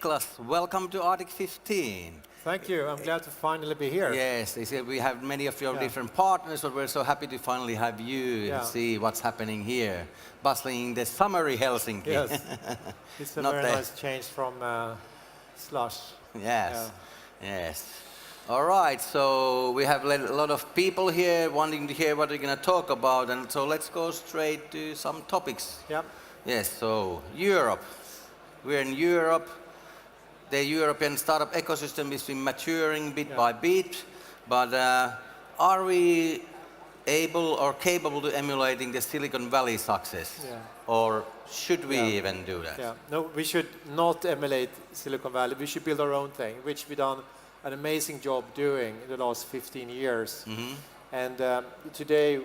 Niklas, welcome to Arctci15. Thank you. I'm glad to finally be here. Yes, they said we have many of your different partners, but we're so happy to finally have you and see what's happening here, bustling in the summery Helsinki. Yes, it's a very nice change from slush. Yes, yes. All right, so we have a lot of people here wanting to hear what we're going to talk about, and so let's go straight to some topics. Yep. Yes, so Europe. We're in Europe. The European startup ecosystem is been maturing bit by bit, but are we able or capable to emulating the Silicon Valley success? Yeah. Or should we even do that? Yeah. No, we should not emulate Silicon Valley. We should build our own thing, which we've done an amazing job doing in the last 15 years. And today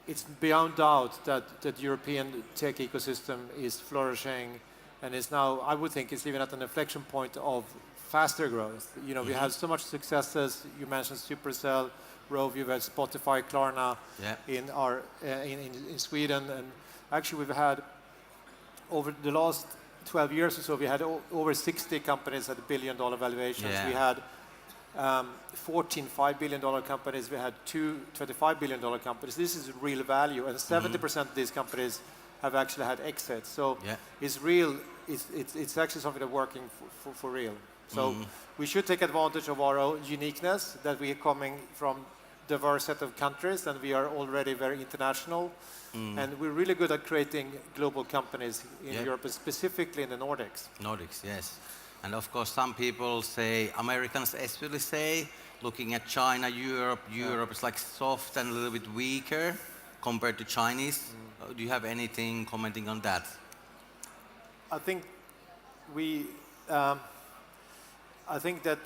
it's beyond doubt that the European tech ecosystem is flourishing, and is now, I would think, it's even at an inflection point of faster growth. You know, we have so much successes. You mentioned Supercell, Rove, you've had Spotify, Klarna in Sweden, and actually we've had over the last 12 years or so, we had over 60 companies at $1 billion valuations. We had 14 $5 billion companies. We had 2 $25 billion companies. This is real value, and 70% of these companies have actually had exits. So it's real. It's actually something that's working for real. So we should take advantage of our own uniqueness, that we are coming from diverse set of countries, and we are already very international. And we're really good at creating global companies in Europe, specifically in the Nordics. Nordics, yes. And of course, some people say, Americans especially say, looking at China, Europe is like soft and a little bit weaker compared to Chinese. Do you have anything commenting on that? I think that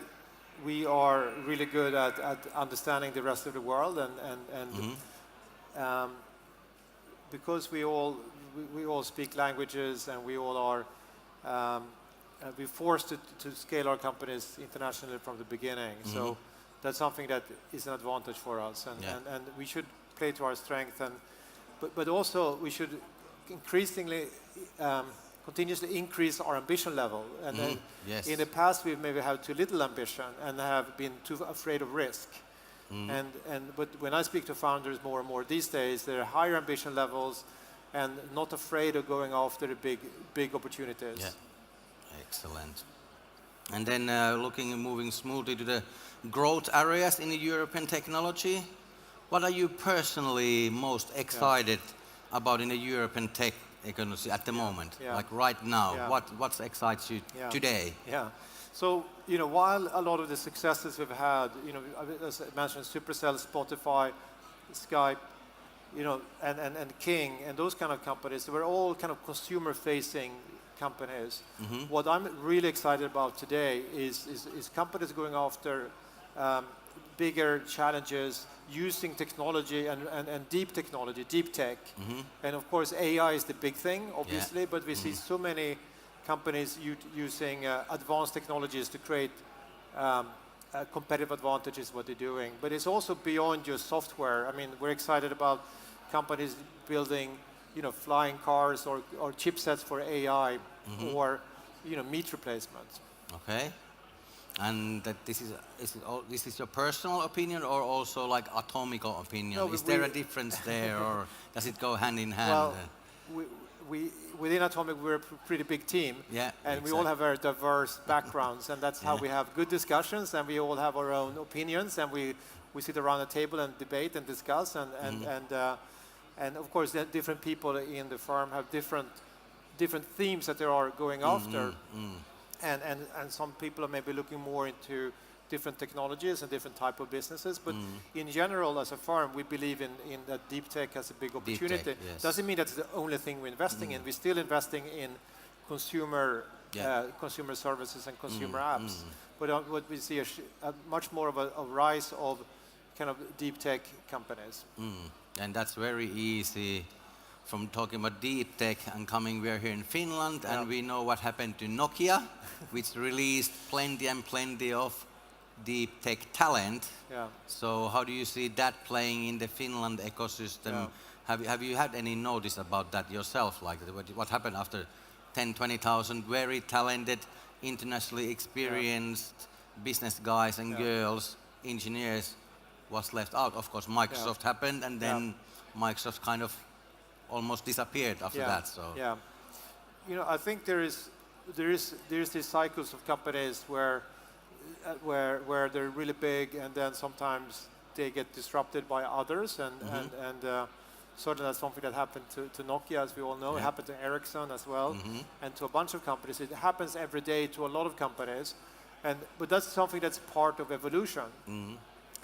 we are really good at understanding the rest of the world, and because we all speak languages, and we all are we're forced to scale our companies internationally from the beginning. So that's something that is an advantage for us, and we should play to our strength, but also we should increasingly continuously increase our ambition level. And in the past, we've maybe had too little ambition and have been too afraid of risk. But when I speak to founders more and more these days, there are higher ambition levels and not afraid of going after the big opportunities. Yeah. Excellent. And then moving smoothly to the growth areas in the European technology, what are you personally most excited about in the European tech economy at the moment, like right now? What excites you today? Yeah. So, you know, while a lot of the successes we've had, you know, as I mentioned, Supercell, Spotify, Skype, you know, and King, and those kind of companies, they were all kind of consumer-facing companies. What I'm really excited about today is companies going after bigger challenges, using technology and deep technology, deep tech. And of course, AI is the big thing, obviously, but we see so many companies using advanced technologies to create competitive advantages, what they're doing. But it's also beyond just software. I mean, we're excited about companies building, you know, flying cars or chipsets for AI, or, you know, meat replacement. Okay. And that this is your personal opinion, or also like Atomico opinion? No, is there a difference there, or does it go hand in hand? Well, we within Atomic, we're a pretty big team, and we all have very diverse backgrounds, and that's how we have good discussions, and we all have our own opinions, and we sit around the table and debate and discuss, and of course, the different people in the firm have different themes that they are going after. And some people are maybe looking more into different technologies and different type of businesses. But in general, as a firm, we believe in that deep tech has a big opportunity. Doesn't mean that's the only thing we're investing in. We're still investing in consumer services and consumer apps. But what we see is much more of a rise of kind of deep tech companies. And that's very easy. From talking about deep tech and coming, we're here in Finland, and we know what happened to Nokia, which released plenty of deep tech talent. So how do you see that playing in the Finland ecosystem? Have you had any notice about that yourself, like what happened after 10, 20,000 very talented, internationally experienced business guys and girls, engineers, was left out. Of course, Microsoft happened, and then Microsoft kind of almost disappeared after that. So I think there is these cycles of companies where they're really big, and then sometimes they get disrupted by others, and certainly that's something that happened to Nokia, as we all know. It happened to Ericsson as well, and to a bunch of companies. It happens every day to a lot of companies, but that's something that's part of evolution.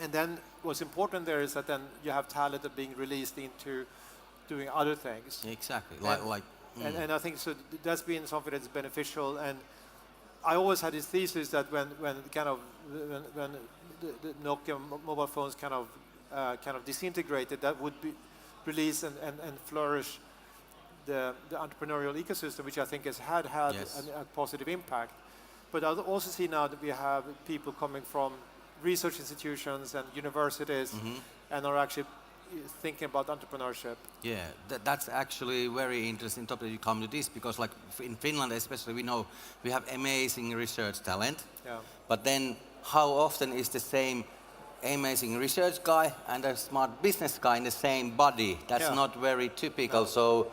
And then what's important there is that then you have talent that being released into doing other things. Exactly, and I think so that's been something that's beneficial. And I always had this thesis that when the Nokia mobile phones kind of disintegrated, that would be release and flourish the entrepreneurial ecosystem, which I think has had a positive impact. But I also see now that we have people coming from research institutions and universities and are actually thinking about entrepreneurship. Yeah, that's actually very interesting topic you come to this, because like in Finland especially, we know we have amazing research talent, but then how often is the same amazing research guy and a smart business guy in the same body? That's not very typical. No. So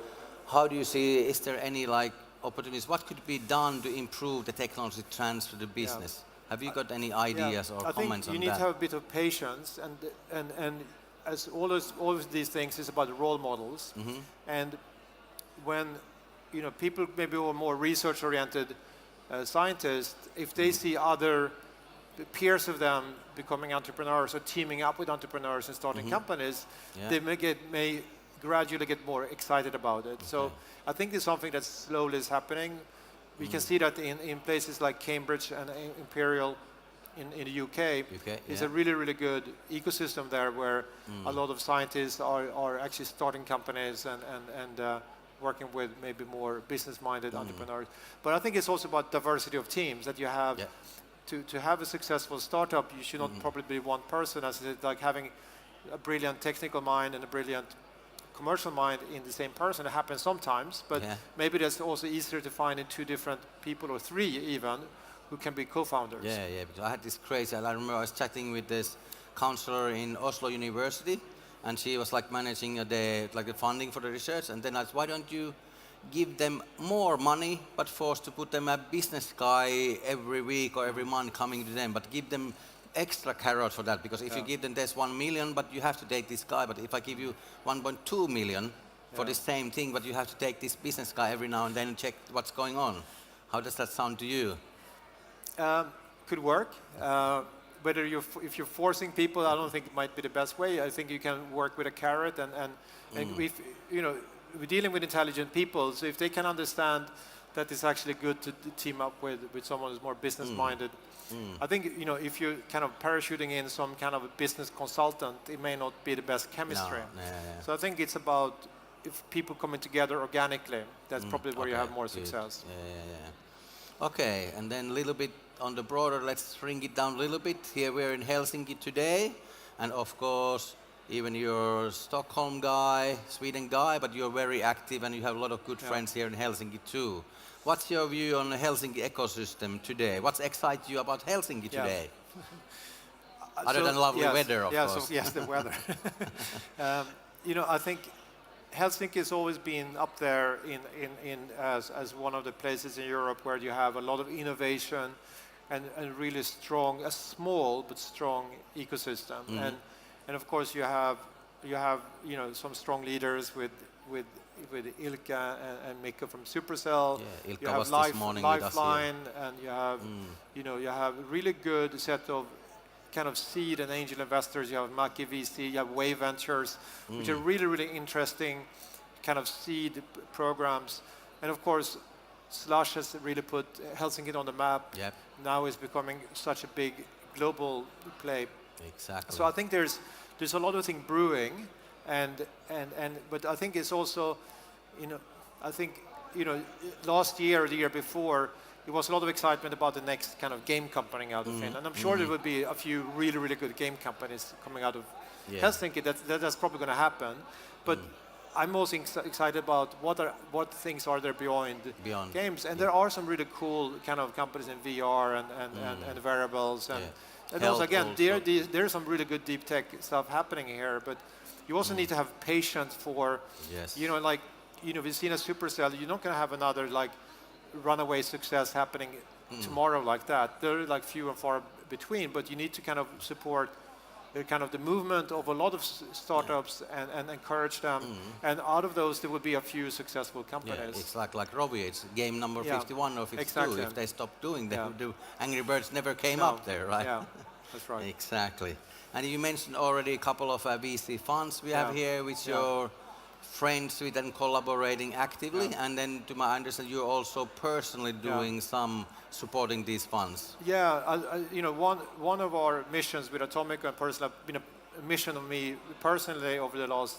how do you see, is there any like opportunities? What could be done to improve the technology transfer to business? Have you got any ideas or comments on that? I think you need to have a bit of patience, and as all of these things is about role models. And when people maybe who are more research-oriented scientists, if they see other peers of them becoming entrepreneurs or teaming up with entrepreneurs and starting companies, they may gradually get more excited about it. So I think it's something that slowly is happening. We can see that in places like Cambridge and Imperial in the UK. It's a really, really good ecosystem there where a lot of scientists are actually starting companies and working with maybe more business-minded entrepreneurs. But I think it's also about diversity of teams, that you have to have a successful startup. You should not probably be one person, as it's like having a brilliant technical mind and a brilliant commercial mind in the same person. It happens sometimes, but maybe that's also easier to find in two different people, or three even, who can be co-founders. Yeah, because I had this crazy, I remember I was chatting with this counselor in Oslo University, and she was like managing the funding for the research, and then I said, why don't you give them more money, but force to put them a business guy every week or every month coming to them, but give them extra carrot for that, because if you give them this 1 million, but you have to take this guy, but if I give you 1.2 million for the same thing, but you have to take this business guy every now and then and check what's going on. How does that sound to you? Could work. If you're forcing people, I don't think it might be the best way. I think you can work with a carrot, and if, we're dealing with intelligent people, so if they can understand that it's actually good to team up with someone who's more business-minded. I think, if you're kind of parachuting in some kind of a business consultant, it may not be the best chemistry. So I think it's about if people coming together organically, that's probably where you have more success. Okay, and then a little bit on the broader, let's bring it down a little bit. Here we're in Helsinki today, and of course, even you're a Stockholm guy, Sweden guy, but you're very active and you have a lot of good friends here in Helsinki too. What's your view on the Helsinki ecosystem today? What excites you about Helsinki today? Other than lovely weather, of course. Yes, the weather. I think Helsinki has always been up there as one of the places in Europe where you have a lot of innovation and really strong, a small but strong ecosystem. And of course you have some strong leaders with Ilkka and Mikko from Supercell. Ilkka you have was this morning with us Lifeline, and you have you have a really good set of kind of seed and angel investors. You have Maki VC, you have Wave Ventures, which are really, really interesting kind of seed programs. And of course, Slush has really put Helsinki on the map. Now is becoming such a big global play. Exactly. So I think there's a lot of things brewing, but I think it's also, last year or the year before, there was a lot of excitement about the next kind of game company out of Finland. And I'm sure there will be a few really, really good game companies coming out of Helsinki. That's probably going to happen. But I'm most excited about what things are there beyond games, and there are some really cool kind of companies in VR and wearables, and also again there's some really good deep tech stuff happening here, but you also need to have patience for, we've seen a Supercell. You're not going to have another like runaway success happening tomorrow like that. They're like few and far between, but you need to kind of support the movement of a lot of startups and encourage them. And out of those, there will be a few successful companies. Yeah, it's like Robbie, it's game number 51 or 52. Exactly. If they stop doing that, the Angry Birds never came up there, right? Yeah, that's right. Exactly. And you mentioned already a couple of VC funds we have here, which you're friends with and collaborating actively. And then, to my understanding, you're also personally doing some supporting these funds. Yeah, one of our missions with Atomico and personally, been a mission of me personally over the last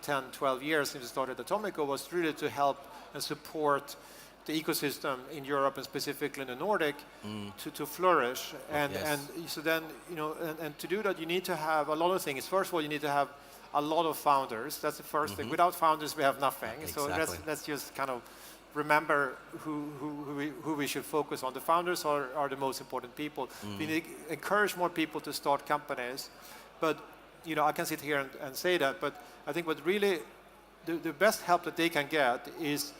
10, 12 years since we started Atomico, was really to help and support the ecosystem in Europe and specifically in the Nordic to flourish. And so then and to do that you need to have a lot of things. First of all, you need to have a lot of founders. That's the first thing. Without founders, we have nothing. Exactly. So let's just kind of remember who we should focus on. The founders are the most important people. We need to encourage more people to start companies. But I can sit here and say that, but I think what really the best help that they can get is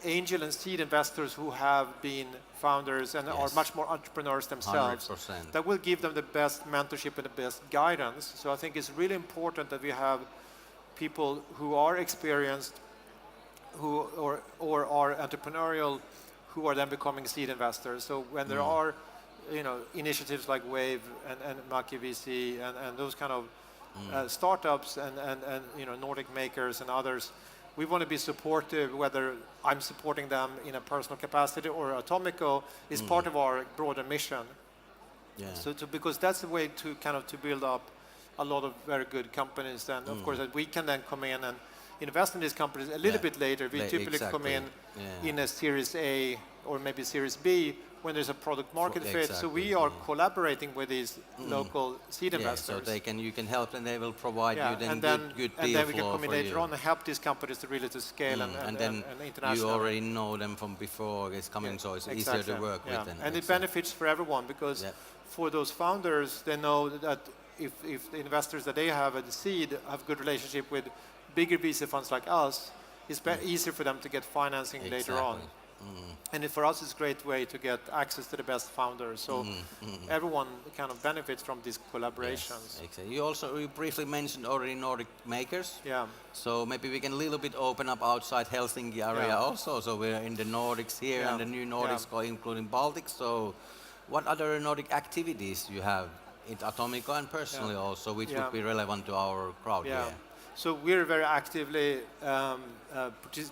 angel and seed investors who have been founders and are much more entrepreneurs themselves. 100%. That will give them the best mentorship and the best guidance. So I think it's really important that we have people who are experienced, who or are entrepreneurial, who are then becoming seed investors. So when there are initiatives like Wave and Maki VC and those kind of startups and Nordic makers and others, we want to be supportive, whether I'm supporting them in a personal capacity or Atomico is part of our broader mission. Yeah. So because that's the way to to build up a lot of very good companies. And of course that we can then come in and invest in these companies a little bit later. We typically come in a Series A or maybe Series B when there's a product market fit. So we are collaborating with these local seed investors. So you can help and they will provide you then good deal and then we can flow come in for later you. on and help these companies to really to scale and then international. you already know them from before it's coming, so it's easier to work with them. And it benefits for everyone because for those founders, they know that if the investors that they have at the seed have good relationship with bigger VC funds like us, it's easier for them to get financing later on. And for us, it's a great way to get access to the best founders. So everyone kind of benefits from these collaborations. Yes, exactly. You briefly mentioned already Nordic makers. Yeah. So maybe we can a little bit open up outside Helsinki area also. So we're in the Nordics here and the new Nordics including Baltics. So what other Nordic activities you have in Atomico and personally also, which would be relevant to our crowd here? So we're very actively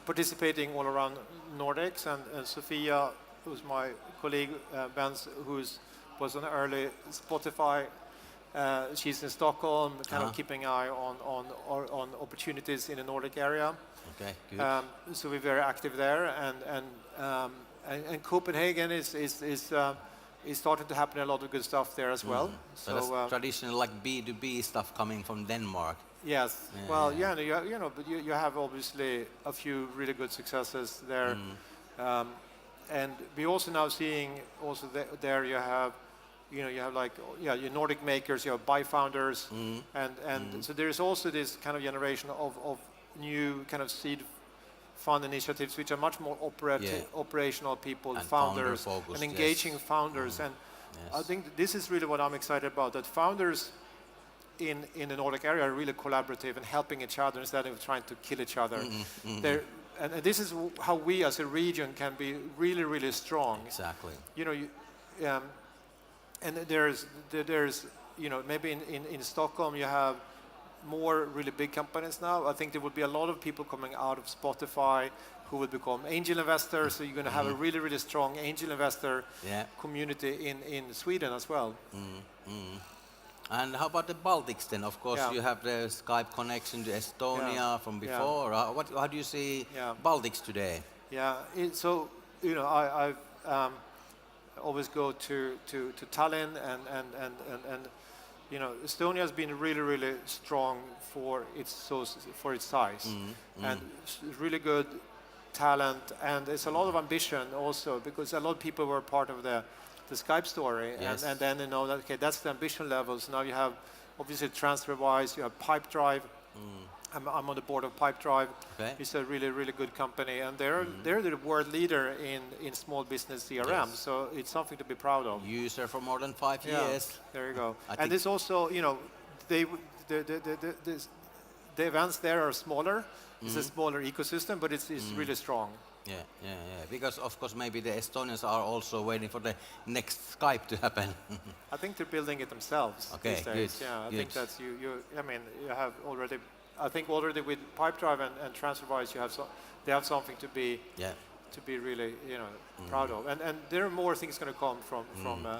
participating all around Nordics, and Sofia, who's my colleague, Benz, was an early Spotify. She's in Stockholm, kind of keeping an eye on opportunities in the Nordic area. Okay, good. So we're very active there, and Copenhagen is starting to happen a lot of good stuff there as well. So that's traditional like B2B stuff coming from Denmark. Yes. But you have obviously a few really good successes there, and we also now seeing also there you have your Nordic makers, you have buy founders, and so there is also this kind of generation of new kind of seed fund initiatives which are much more operational people, and founders, and engaging founders, and I think this is really what I'm excited about. That founders in the Nordic area are really collaborative and helping each other instead of trying to kill each other. And this is how we as a region can be really, really strong. Exactly. And there's maybe in Stockholm you have more really big companies now. I think there will be a lot of people coming out of Spotify who will become angel investors. So you're going to have a really, really strong angel investor community in Sweden as well. And how about the Baltics then? Of course, you have the Skype connection to Estonia from before. How do you see Baltics today? I always go to Tallinn and Estonia has been really, really strong for its size, and really good talent, and there's a lot of ambition also, because a lot of people were part of the Skype story, Yes. and then they know that, okay, that's the ambition level. So now you have, obviously, TransferWise, you have Pipedrive. I'm on the board of Pipedrive. Okay. It's a really, really good company, and they're the world leader in small business CRM. Yes. So it's something to be proud of. User for more than 5 years. There you go. I And think- it's also, the events there are smaller. It's a smaller ecosystem, but it's really strong. Yeah. Because of course maybe the Estonians are also waiting for the next Skype to happen. I think they're building it themselves Okay, these days. good, Yeah, I good. think that's I mean, you have already. I think already with Pipedrive and TransferWise, they have something to be really proud of. And there are more things going to come from.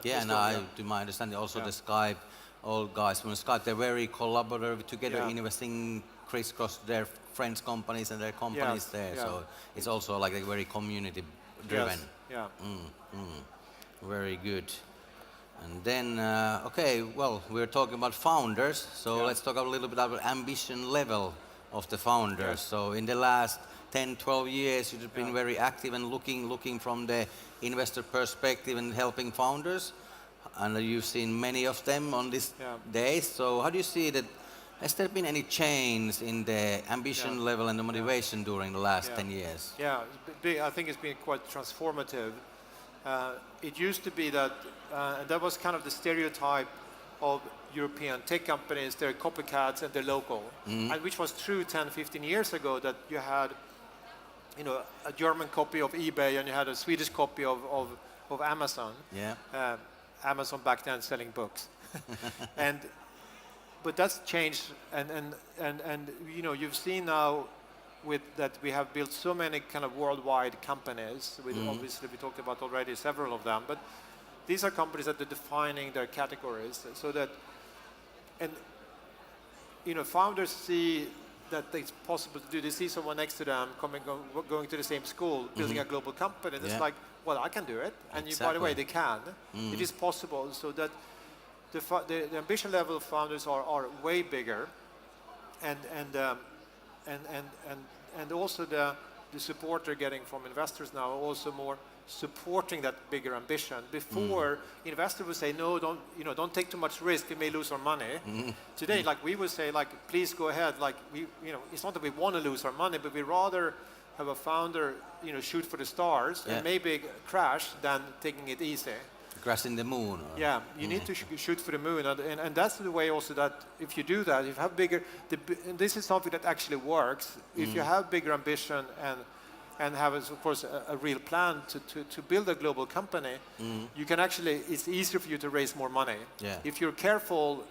Yeah, and Estonia. to my understanding, also the Skype, all guys from Skype, they're very collaborative together, investing crisscross their friends' companies and their companies there. yeah. So it's also like a very community driven. Yes, yeah. Very good. And then, okay, well, we're talking about founders, so let's talk a little bit about ambition level of the founders. Yes. So in the last 10, 12 years, you've been very active and looking from the investor perspective and helping founders. And you've seen many of them on these days. So how do you see that? Has there been any change in the ambition level and the motivation during the last 10 years? Yeah, I think it's been quite transformative. It used to be that, that was kind of the stereotype of European tech companies, they're copycats and they're local. And which was true 10, 15 years ago, that you had a German copy of eBay and you had a Swedish copy of Amazon. Yeah. Amazon back then selling books. But that's changed, and you've seen now with that we have built so many kind of worldwide companies. With obviously we talked about already several of them, but these are companies that are defining their categories, so that founders see that it's possible to do. They see someone next to them going to the same school, building a global company. And it's like, well, I can do it, and by the way, they can. It is possible, so that. The ambition level of founders are way bigger, and also the support they're getting from investors now are also more supporting that bigger ambition. Before, investors would say, no, don't take too much risk, we may lose our money. Today, like we would say, like, please go ahead. Like it's not that we want to lose our money, but we rather have a founder, shoot for the stars and maybe crash than taking it easy. Grass in the moon. Yeah, you need to shoot for the moon, and that's the way also that if you do that, if you have bigger, and this is something that actually works. If you have bigger ambition and have, of course, a real plan to build a global company, you can actually, it's easier for you to raise more money. Yeah. If you're careful,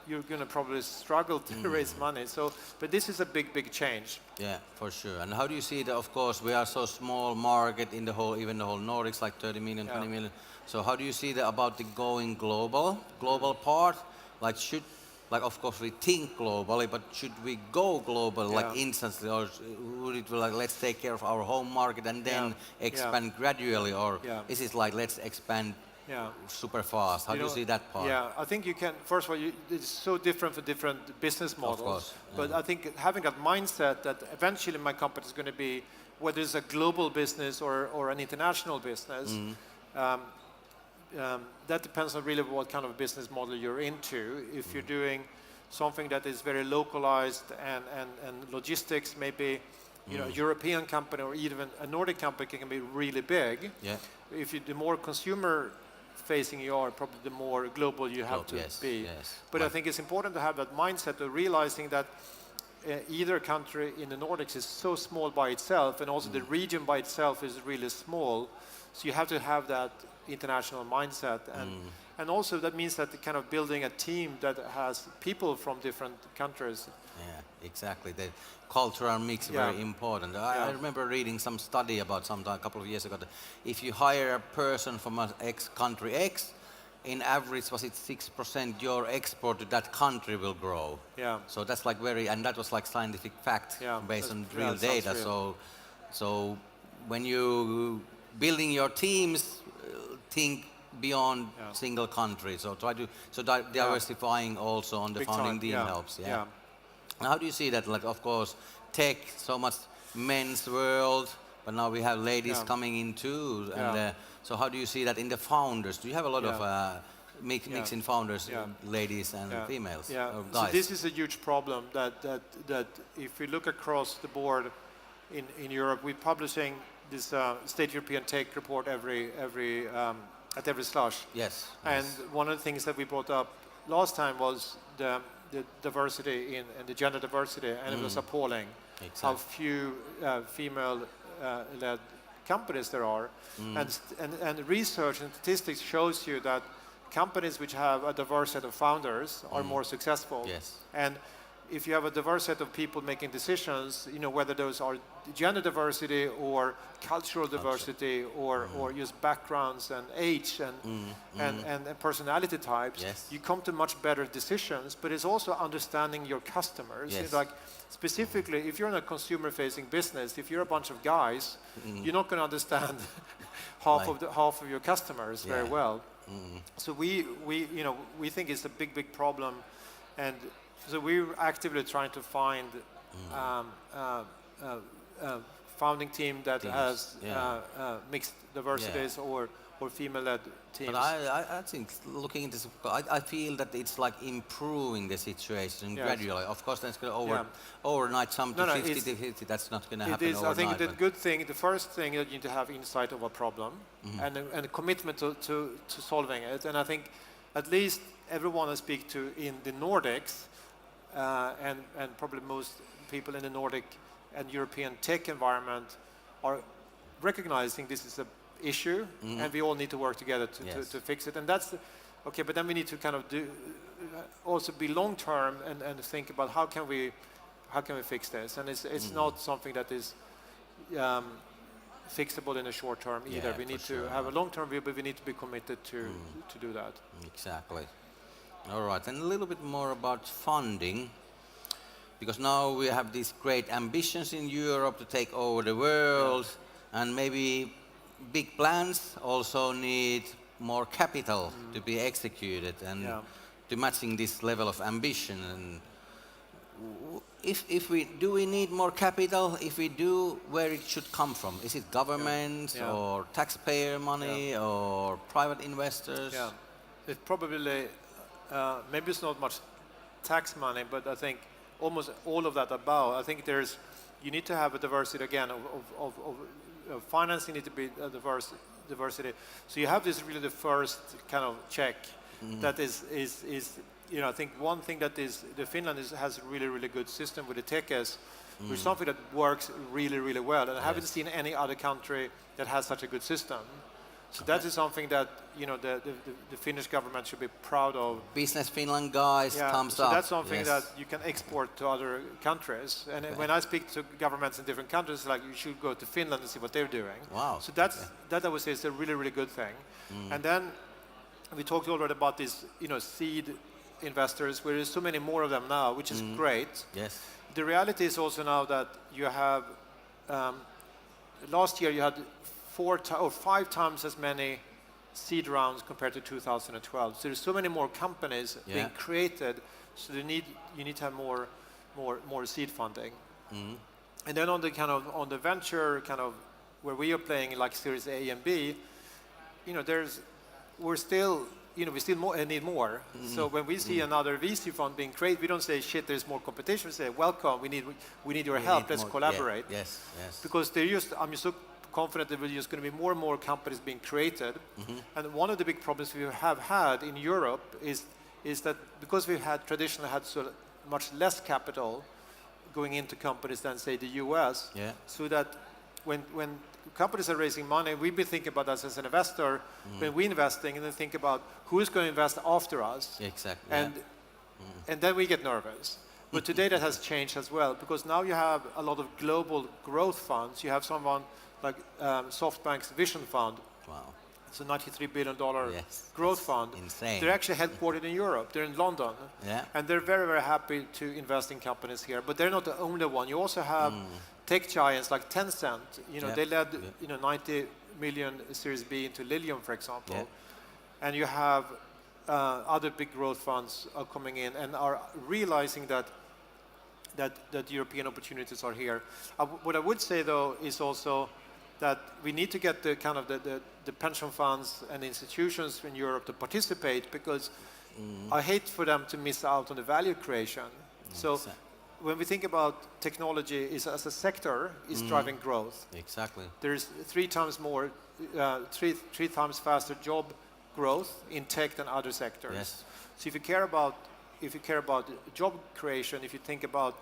you're going to probably struggle to raise money. So, but this is a big change. Yeah, for sure. And how do you see that? Of course, we are so small market in the whole, even the whole Nordics, like 30 million, 20 million. So how do you see that about the going global part? Like of course we think globally, but should we go global like instantly, or would it be like let's take care of our home market and then expand gradually, or is it like let's expand super fast? How do you see that part? Yeah, I think you can. First of all, it's so different for different business models. Of course, but I think having that mindset that eventually my company is going to be, whether it's a global business or an international business, that depends on really what kind of business model you're into. If you're doing something that is very localized and logistics, maybe a European company or even a Nordic company can be really big. Yeah. If the more consumer facing you are, probably the more global you have to be. Yes. But I think it's important to have that mindset of realizing that either country in the Nordics is so small by itself, and also the region by itself is really small. So you have to have that international mindset, and also that means that kind of building a team that has people from different countries. Yeah, exactly. The cultural mix is very important. I remember reading some study about a couple of years ago that if you hire a person from an country X, in average, was it 6% your export to that country will grow. Yeah. So that's like and that was like scientific fact based on real data. So when you building your teams, think beyond single countries. So try to diversifying also on the Big founding time, team helps. Yeah. And how do you see that? Like, of course, tech, so much men's world, but now we have ladies coming in too. And so how do you see that in the founders? Do you have a lot of mix in founders, ladies and females or guys? So this is a huge problem that if we look across the board in Europe, we're publishing this State European Tech report at every slush. Yes. And one of the things that we brought up last time was the diversity and the gender diversity, and it was appalling how few female-led companies there are. And research and statistics shows you that companies which have a diverse set of founders are more successful. Yes. And if you have a diverse set of people making decisions, whether those are gender diversity or cultural diversity or just backgrounds and age and personality types, you come to much better decisions. But it's also understanding your customers. Yes. It's like specifically, if you're in a consumer-facing business, if you're a bunch of guys, you're not going to understand half of your customers very well. So we think it's a big problem, and so we're actively trying to find founding team that has mixed diversities or female-led teams. But I think looking into this, I feel that it's like improving the situation gradually. Of course, that's going to overnight jump to 50-50. That's not going to happen overnight. I think the good thing, the first thing that you need to have insight of a problem and a commitment to solving it. And I think at least everyone I speak to in the Nordics and probably most people in the Nordic and European tech environment are recognizing this is an issue, and we all need to work together to fix it. And that's okay. But then we need to kind of also be long term and think about how can we fix this. And it's not something that is fixable in the short term either. We need to have a long term view, but we need to be committed to do that. Exactly. All right, and a little bit more about funding, because now we have these great ambitions in Europe to take over the world, and maybe big plans also need more capital to be executed and to matching this level of ambition. And if we need more capital? If we do, where it should come from? Is it government or taxpayer money or private investors? Yeah, it's probably. Maybe it's not much tax money, but I think almost all of that about. I think you need to have a diversity again of financing need to be a diversity. So you have this really the first kind of check that is I think one thing that is Finland has a really good system with the teches, which is something that works really well, and I haven't seen any other country that has such a good system. So that is something that the Finnish government should be proud of. Business Finland guys, thumbs up. So that's something that you can export to other countries. And when I speak to governments in different countries, like you should go to Finland and see what they're doing. Wow. So that I would say is a really good thing. And then we talked already about these seed investors, where there's so many more of them now, which is great. Yes. The reality is also now that you have last year you had 5 times as many seed rounds compared to 2012. So there's so many more companies being created. So you need to have more seed funding. And then on the venture where we are playing like Series A and B, we still need more. So when we see another VC fund being created, we don't say shit. There's more competition. We say welcome. We need your help. Let's collaborate. Yes. Because I'm just so confident that there's going to be more and more companies being created. And one of the big problems we have had in Europe is that because we've traditionally had so much less capital going into companies than say the US, so that when companies are raising money, we've been thinking about us as an investor when we're investing, and then think about who is going to invest after us. Exactly. And then we get nervous. But today that has changed as well, because now you have a lot of global growth funds. You have someone like SoftBank's Vision Fund. Wow. It's a $93 billion growth fund. Insane. They're actually headquartered in Europe. They're in London. And they're very happy to invest in companies here. But they're not the only one. You also have tech giants like Tencent. They led 90 million Series B into Lilium, for example. and you have other big growth funds are coming in and are realizing that European opportunities are here. What I would say though is also that we need to get the kind of the pension funds and institutions in Europe to participate, because I hate for them to miss out on the value creation. So when we think about technology is as a sector is driving growth. Exactly. There's 3 times more, 3 times faster job growth in tech than other sectors. Yes. So if you care about job creation, if you think about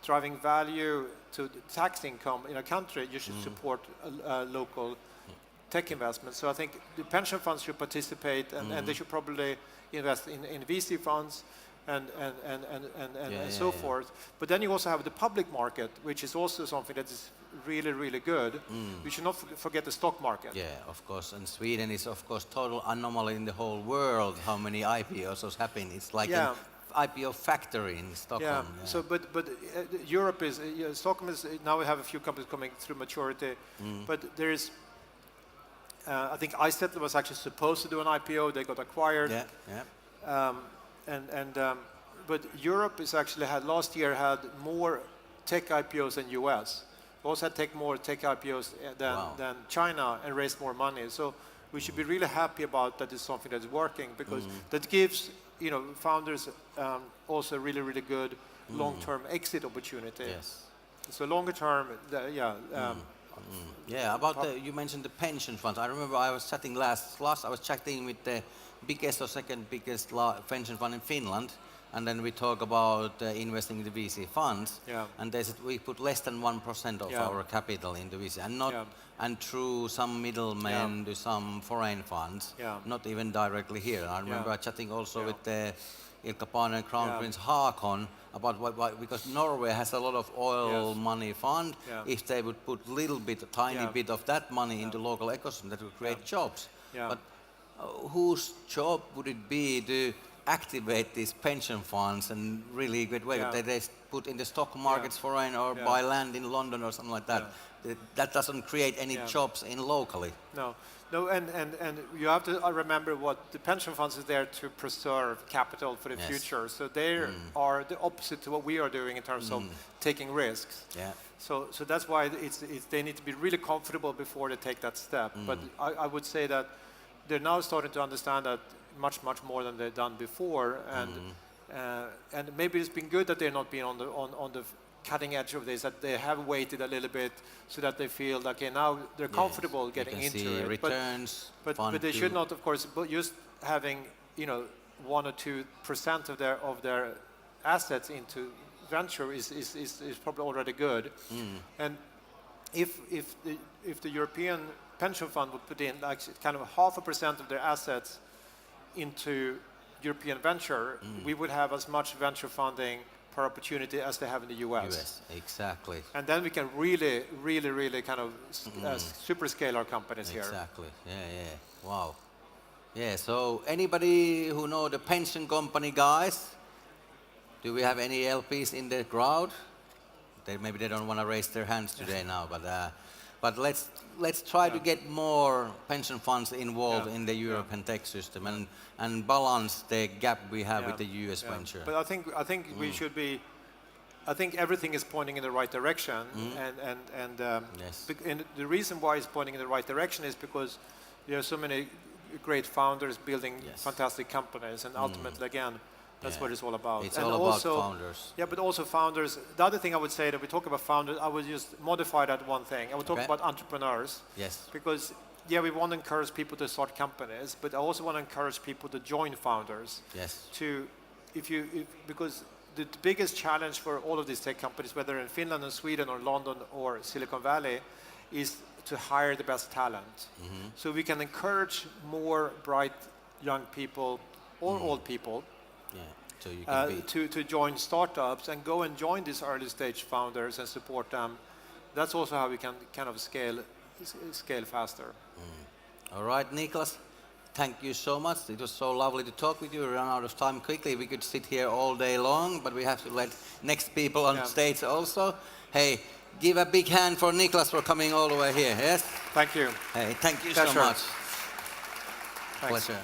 driving value to the tax income in a country, you should support local tech investments. So I think the pension funds should participate, and they should probably invest in VC funds and so forth. But then you also have the public market, which is also something that is really, really good. We should not forget the stock market. Yeah, of course. And Sweden is, of course, total anomaly in the whole world. How many IPOs happen? It's like an IPO factory in Stockholm. Yeah. So, but Europe is Stockholm is now we have a few companies coming through maturity, but there is. I think iSettle was actually supposed to do an IPO. They got acquired. Yeah. But Europe is actually last year had more tech IPOs than US. We also had more tech IPOs than China and raised more money. So we should be really happy about that. Is something that's working, because that gives founders also a really, really good long-term exit opportunity. Yes. So longer term, Yeah, about you mentioned the pension funds. I remember I was chatting last I was chatting with the biggest or second biggest pension fund in Finland, and then we talk about investing in the VC funds. Yeah. And they said we put less than 1% of our capital into VC, and not and through some middlemen to some foreign funds, not even directly here. I remember chatting also with the Ilkka Paananen Crown Prince Haakon about why because Norway has a lot of oil money fund. If they would put tiny bit of that money into local ecosystem, that would create jobs. But whose job would it be to activate these pension funds and really good way that they put in the stock markets foreign or buy land in London or something like that? That doesn't create any jobs in locally. No, and you have to remember what the pension funds is there to preserve capital for the future. So they are the opposite to what we are doing in terms of taking risks. Yeah. So that's why they need to be really comfortable before they take that step. But I would say that they're now starting to understand that much more than they've done before, and maybe it's been good that they're not being on the cutting edge of this, that they have waited a little bit so that they feel like, okay, now they're comfortable getting into see it. Returns, but they should not, of course, but just having 1 or 2% of their assets into venture is probably already good. And if the European pension fund would put in like kind of 0.5% of their assets into European venture, we would have as much venture funding per opportunity as they have in the US. Exactly. And then we can really kind of super scale our companies here. Exactly. Yeah. Wow. Yeah. So anybody who know the pension company guys? Do we have any LPs in the crowd? Maybe they don't want to raise their hands today now, but let's try to get more pension funds involved in the European tech system and balance the gap we have with the US venture. But I think we should be. I think everything is pointing in the right direction, and the reason why it's pointing in the right direction is because there are so many great founders building fantastic companies, and ultimately again. That's what it's all about. It's all about founders. Yeah, but also founders. The other thing I would say that we talk about founders, I would just modify that one thing. I would talk about entrepreneurs. Yes. Because, we want to encourage people to start companies, but I also want to encourage people to join founders. Yes. Because the biggest challenge for all of these tech companies, whether in Finland or Sweden or London or Silicon Valley, is to hire the best talent. So we can encourage more bright young people or old people. So you can to join startups and go and join these early stage founders and support them. That's also how we can kind of scale faster. All right, Niklas, thank you so much. It was so lovely to talk with you. We ran out of time quickly. We could sit here all day long, but we have to let next people on stage also. Hey, give a big hand for Niklas for coming all the way here. Yes? Thank you. Hey, thank you so much. Thanks. Pleasure.